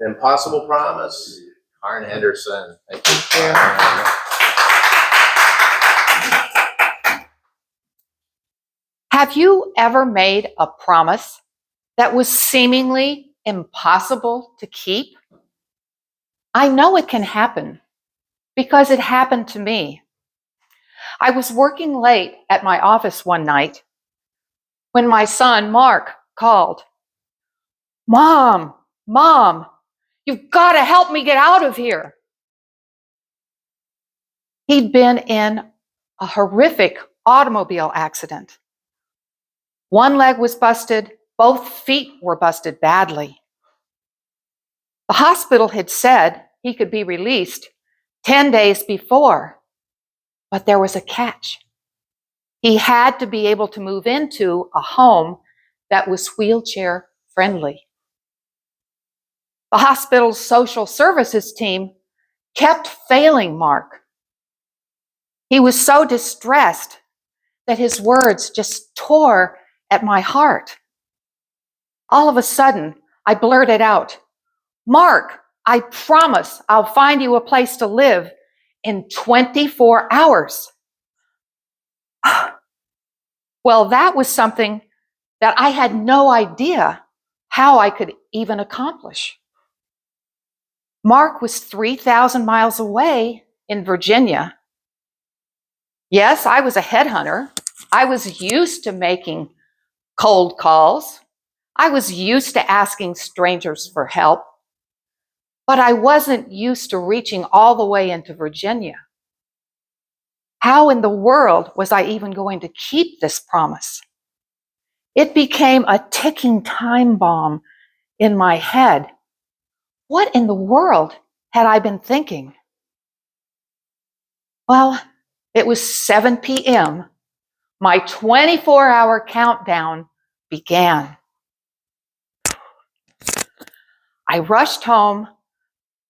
Impossible Promise, Karen Henderson. Thank you. Have you ever made a promise that was seemingly impossible to keep? I know it can happen because it happened to me. I was working late at my office one night when my son, Mark, called. Mom, you've got to help me get out of here. He'd been in a horrific automobile accident. One leg was busted, both feet were busted badly. The hospital had said he could be released 10 days before, but there was a catch. He had to be able to move into a home that was wheelchair friendly. The hospital's social services team kept failing Mark. He was so distressed that his words just tore at my heart. All of a sudden, I blurted out, Mark, I promise I'll find you a place to live in 24 hours. Well, that was something that I had no idea how I could even accomplish. Mark was 3,000 miles away in Virginia. Yes, I was a headhunter. I was used to making cold calls. I was used to asking strangers for help. But I wasn't used to reaching all the way into Virginia. How in the world was I even going to keep this promise? It became a ticking time bomb in my head. What in the world had I been thinking? Well, it was 7 p.m. My 24-hour countdown began. I rushed home.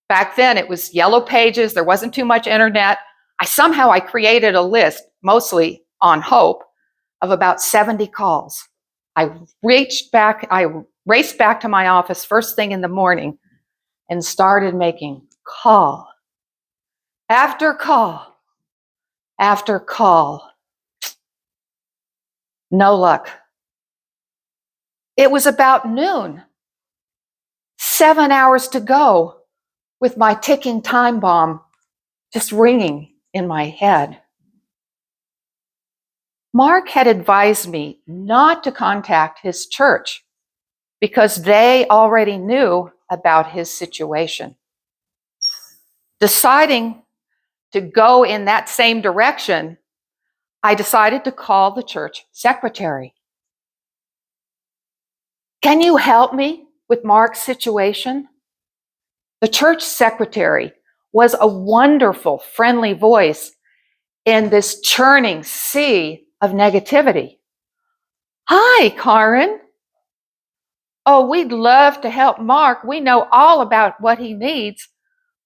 Back then, it was yellow pages. There wasn't too much internet. I created a list, mostly on hope, of about 70 calls. I raced back to my office first thing in the morning and started making call after call after call. No luck. It was about noon, 7 hours to go, with my ticking time bomb just ringing in my head. Mark had advised me not to contact his church because they already knew about his situation. Deciding to go in that same direction, I decided to call the church secretary. Can you help me with Mark's situation? The church secretary was a wonderful, friendly voice in this churning sea of negativity. Hi, Karen. Oh, we'd love to help Mark. We know all about what he needs,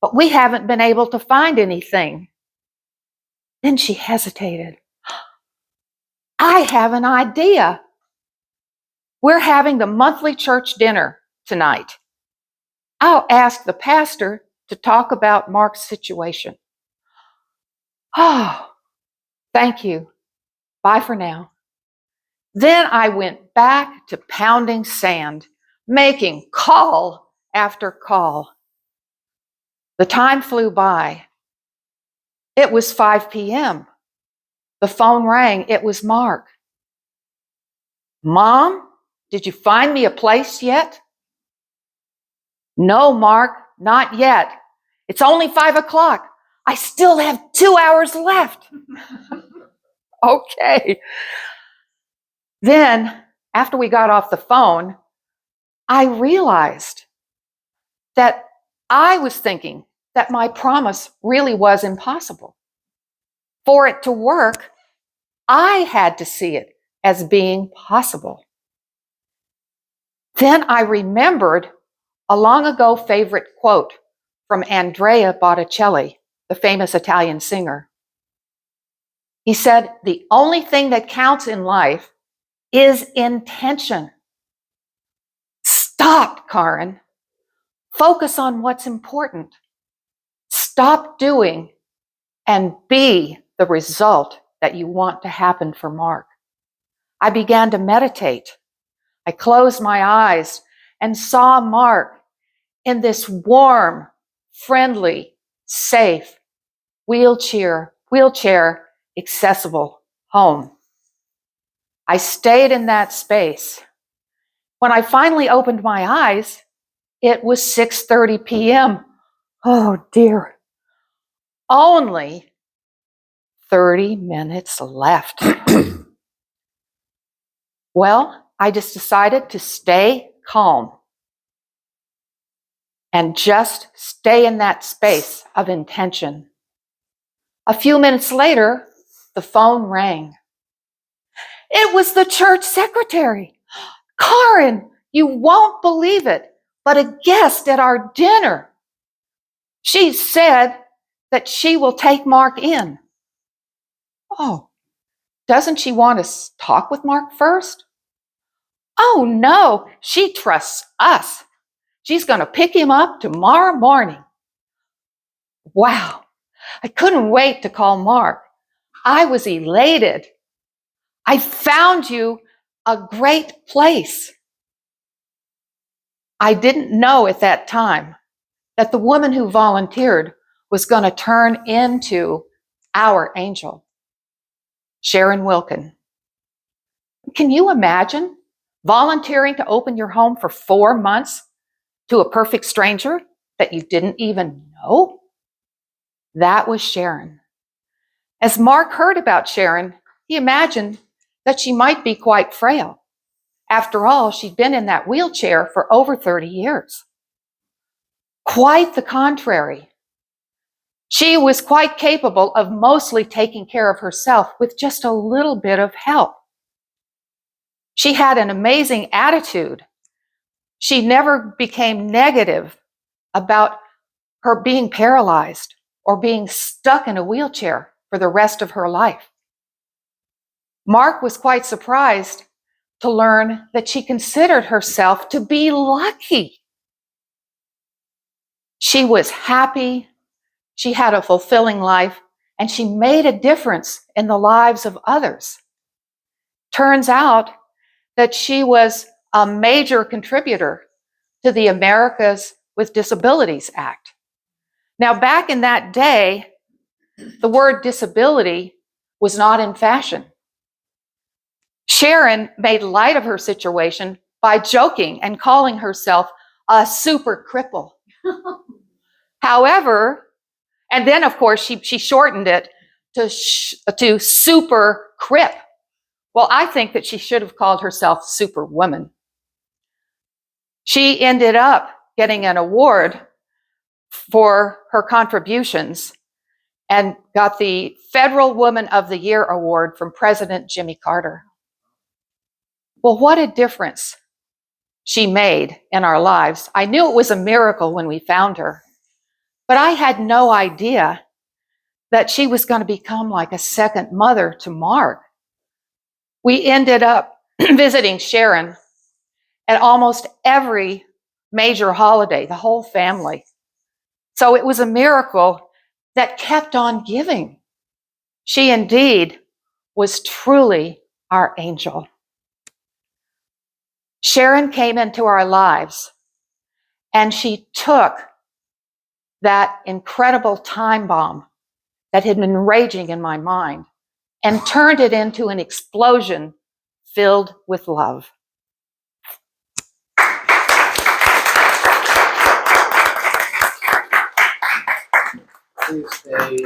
but we haven't been able to find anything. Then she hesitated. I have an idea. We're having the monthly church dinner tonight. I'll ask the pastor to talk about Mark's situation. Oh, thank you. Bye for now. Then I went back to pounding sand, making call after call. The time flew by. It was 5 p.m. The phone rang. It was Mark. Mom, did you find me a place yet? No, Mark, not yet. It's only 5 o'clock. I still have 2 hours left. Okay. Then, after we got off the phone, I realized that I was thinking that my promise really was impossible. For it to work, I had to see it as being possible. Then I remembered a long ago favorite quote from Andrea Botticelli, the famous Italian singer. He said, "The only thing that counts in life is intention." Stop, Karen. Focus on what's important. Stop doing and be the result that you want to happen for Mark. I began to meditate. I closed my eyes and saw Mark in this warm, friendly, safe, wheelchair accessible home. I stayed in that space. When I finally opened my eyes, it was 6:30 p.m. Oh dear. Only 30 minutes left. Well, I just decided to stay calm and just stay in that space of intention. A few minutes later, the phone rang. It was the church secretary. Karen, you won't believe it, but a guest at our dinner. She said that she will take Mark in. Oh, doesn't she want to talk with Mark first? Oh no, she trusts us. She's going to pick him up tomorrow morning. Wow, I couldn't wait to call Mark. I was elated. I found you a great place. I didn't know at that time that the woman who volunteered was going to turn into our angel, Sharon Wilkin. Can you imagine volunteering to open your home for 4 months to a perfect stranger that you didn't even know? That was Sharon. As Mark heard about Sharon, he imagined that she might be quite frail. After all, she'd been in that wheelchair for over 30 years. Quite the contrary. She was quite capable of mostly taking care of herself with just a little bit of help. She had an amazing attitude. She never became negative about her being paralyzed or being stuck in a wheelchair for the rest of her life. Mark was quite surprised to learn that she considered herself to be lucky. She was happy, she had a fulfilling life, and she made a difference in the lives of others. Turns out that she was a major contributor to the Americas with Disabilities Act. Now, back in that day, the word disability was not in fashion. Sharon made light of her situation by joking and calling herself a super cripple. However, and then of course she shortened it to super crip. Well, I think that she should have called herself Superwoman. She ended up getting an award for her contributions and got the Federal Woman of the Year award from President Jimmy Carter. Well, what a difference she made in our lives. I knew it was a miracle when we found her, but I had no idea that she was going to become like a second mother to Mark. We ended up visiting Sharon at almost every major holiday, the whole family. So it was a miracle that kept on giving. She indeed was truly our angel. Sharon came into our lives and she took that incredible time bomb that had been raging in my mind and turned it into an explosion filled with love. Please stay